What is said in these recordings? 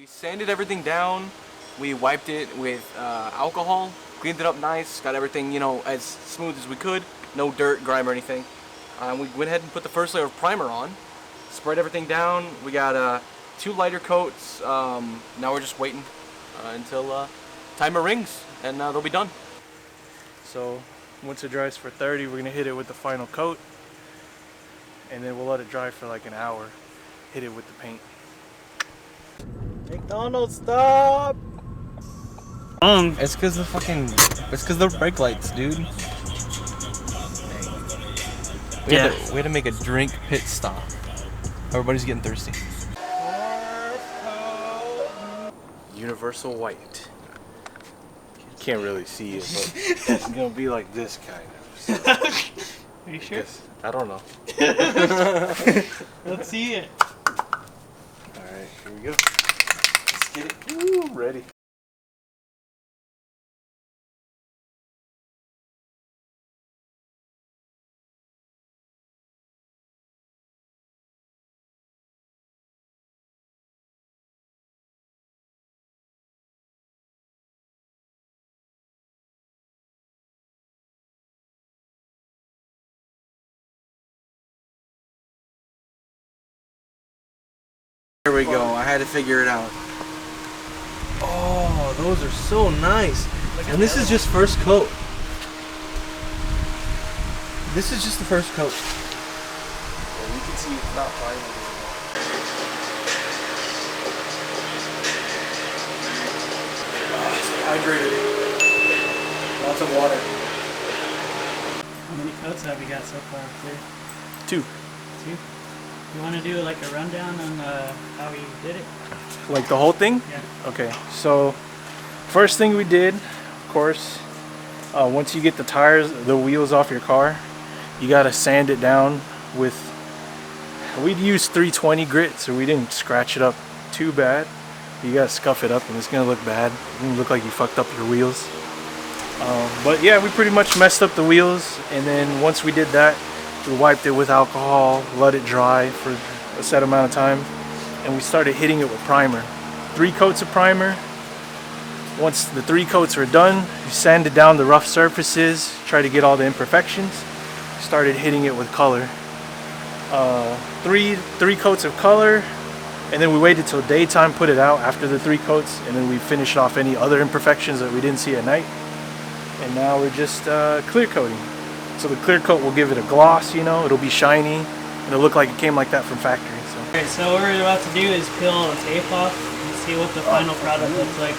We sanded everything down. We wiped it with alcohol, cleaned it up nice, got everything, you know, as smooth as we could. No dirt, grime, or anything. We went ahead and put the first layer of primer on. Spread everything down. We got 2 lighter coats. Now we're just waiting until timer rings, and they'll be done. So once it dries for 30, we're gonna hit it with the final coat, and then we'll let it dry for like an hour. Hit it with the paint. McDonald's, stop! It's cause the brake lights, dude. We had to make a drink pit stop. Everybody's getting thirsty. Universal white. You can't really see it, but it's gonna be like this kind of. Are you sure? I don't know. Let's see it. Alright, here we go. Let's get it. Woo, ready. There we go. I had to figure it out. Oh, those are so nice. And this is just first coat. This is just the first coat. Yeah, you can see it's not fine. Oh, it's hydrated. Lots of water. How many coats have you got so far? 2. 2? You want to do like a rundown on how we did it? Like the whole thing? Yeah. Okay, so first thing we did, of course, once you get the tires, the wheels off your car, you gotta sand it down with, we'd use 320 grit, so we didn't scratch it up too bad. You gotta scuff it up and it's gonna look bad. It's gonna look like you fucked up your wheels. But yeah, we pretty much messed up the wheels, and then once we did that, we wiped it with alcohol, let it dry for a set amount of time, and we started hitting it with primer. 3 coats of primer. Once the 3 coats were done, we sanded down the rough surfaces, tried to get all the imperfections, started hitting it with color. 3 coats of color, and then we waited till daytime, put it out after the 3 coats, and then we finished off any other imperfections that we didn't see at night. And now we're just clear coating. So the clear coat will give it a gloss, you know, it'll be shiny, and it'll look like it came like that from factory. So. Okay, so what we're about to do is peel the tape off and see what the final product looks like.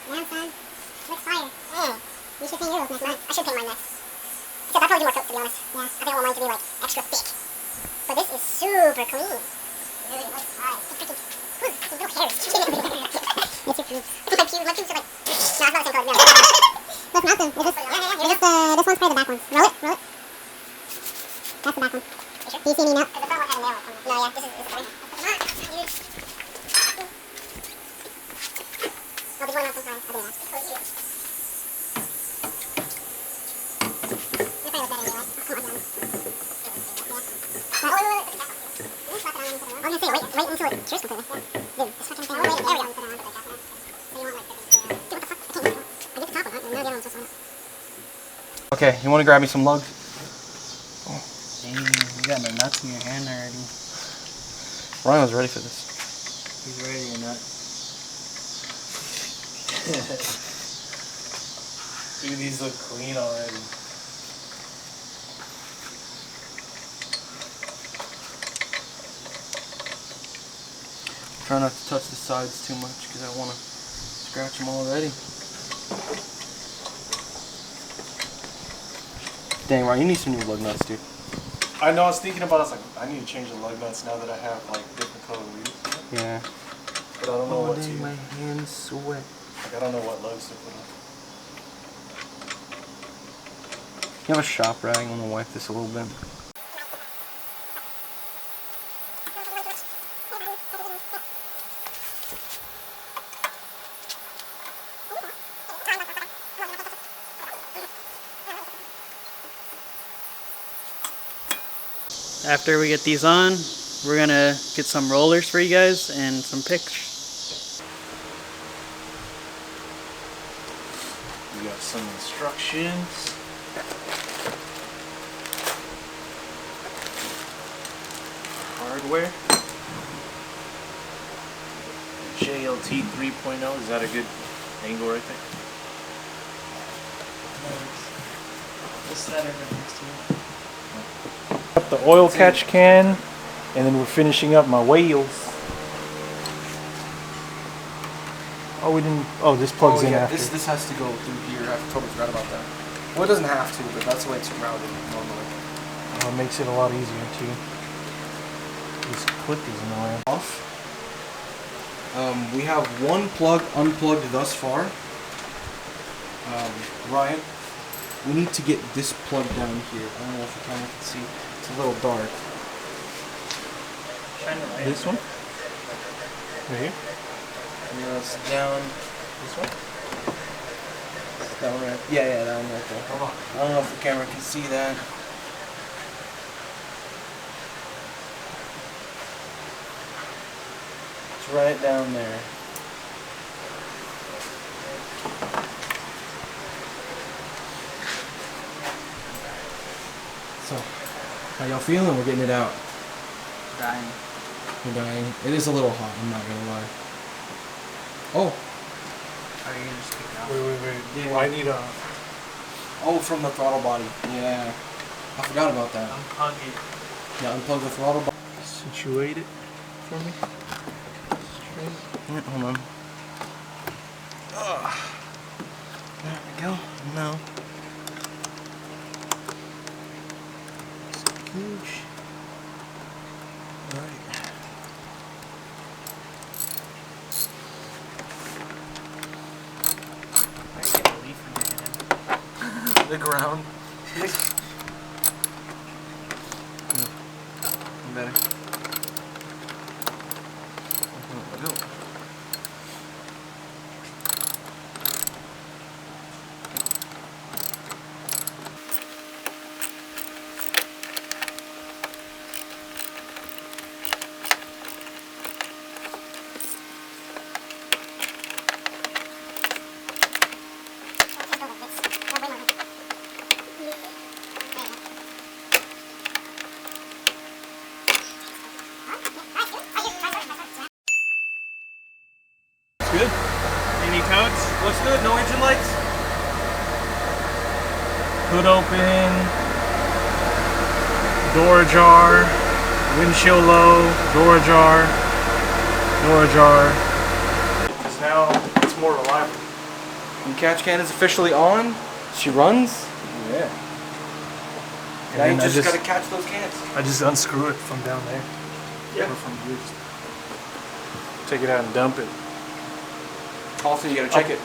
That's fine. You should paint yours next month. I should paint mine next. Except I'll probably do more coats, to be honest. Yeah. I think I want mine to be like extra thick. But this is super clean. Really looks nice. It's freaking. Some little hairs. It's your pubes. My pubes are like. No, it's not the same color. No. Look, nothing. It's just this one's probably the back one. Roll it. Roll it. That's the back one. Sure? Do you see me now? Because the front one had a nail coming. No, yeah. This is the front. Come on, dude. I'll be going on sometimes. I'll do that. I was gonna say, wait until it cures completely. Yeah. Dude, this fucking thing. There we go. So you want like dude, what the fuck? I get the top of it, and now the other one's just on it. Okay, you want to grab me some lugs? Dang, you got the nuts in your hand already. Ryan was ready for this. He's ready or not. Dude, these look clean already. Try not to touch the sides too much because I want to scratch them already. Dang, Ryan, you need some new lug nuts, dude. I know, I was thinking about it, I was like, I need to change the lug nuts now that I have like different color wheels. Yeah. But I don't know what to. My hands sweat. Like, I don't know what lugs to put on. You have a shop rag, I'm gonna wipe this a little bit. After we get these on, we're gonna get some rollers for you guys and some picks. We got some instructions. Hardware. JLT 3.0. Is that a good angle right there? This setter right next to it. The oil catch can, and then we're finishing up my wheels. Oh, we didn't. Oh, this plugs in after. This has to go through here. I totally forgot about that. Well, it doesn't have to, but that's the way it's routed normally. Oh, it makes it a lot easier too. This clip is annoying. Off. We have one plug unplugged thus far. Ryan, we need to get this plug down here. I don't know if the camera can see. It's a little dark. Shine the light. This one? Right here? Yeah, it's down. This one? It's down right. Yeah, that one right there. Hold on. I don't know if the camera can see that. It's right down there. So, how y'all feeling? We're getting it out. Dying. We're dying. It is a little hot, I'm not gonna lie. Oh! Are you gonna just kick it out? Wait. Yeah. I need a. Oh, from the throttle body. Yeah. I forgot about that. Unplug it. Yeah, unplug the throttle body. Situate it for me. Yeah, hold on. There we go. No. Huge. Alright. I get a leaf in your hand. The ground. Better. There we go. Good. Any coats? Looks good. No engine lights. Hood open. Door ajar. Windshield low. Door ajar. Door ajar. Because now it's more reliable. And catch can is officially on. She runs. Yeah. Now you And just gotta catch those cans. I just unscrew it from down there. Yeah. Or from here. Just take it out and dump it. Also, you gotta check it.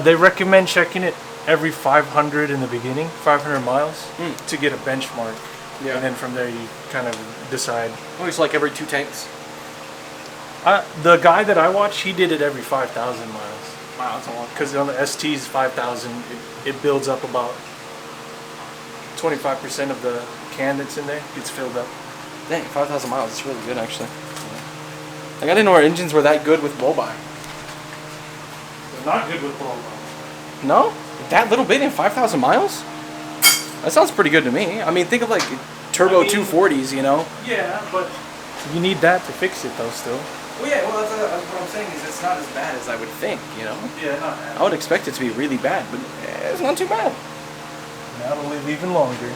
They recommend checking it every 500 in the beginning, 500 miles, to get a benchmark. Yeah. And then from there you kind of decide. Oh, it's like every 2 tanks. The guy that I watched, he did it every 5,000 miles. Wow, that's a lot. Because on the ST's 5,000, it builds up about 25% of the can that's in there gets filled up. Dang, 5,000 miles. It's really good, actually. Like, I didn't know our engines were that good with blow-by. They're not good with blow-by. No? That little bit in 5,000 miles? That sounds pretty good to me. I mean, think of like turbo 240s, you know? Yeah, but you need that to fix it though still. Well, yeah, well, that's what I'm saying is it's not as bad as I would think, you know? Yeah, not bad. I would expect it to be really bad, but it's not too bad. Now to live even longer.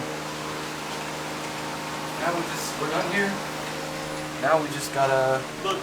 Now we're done here. Now we just gotta... Look,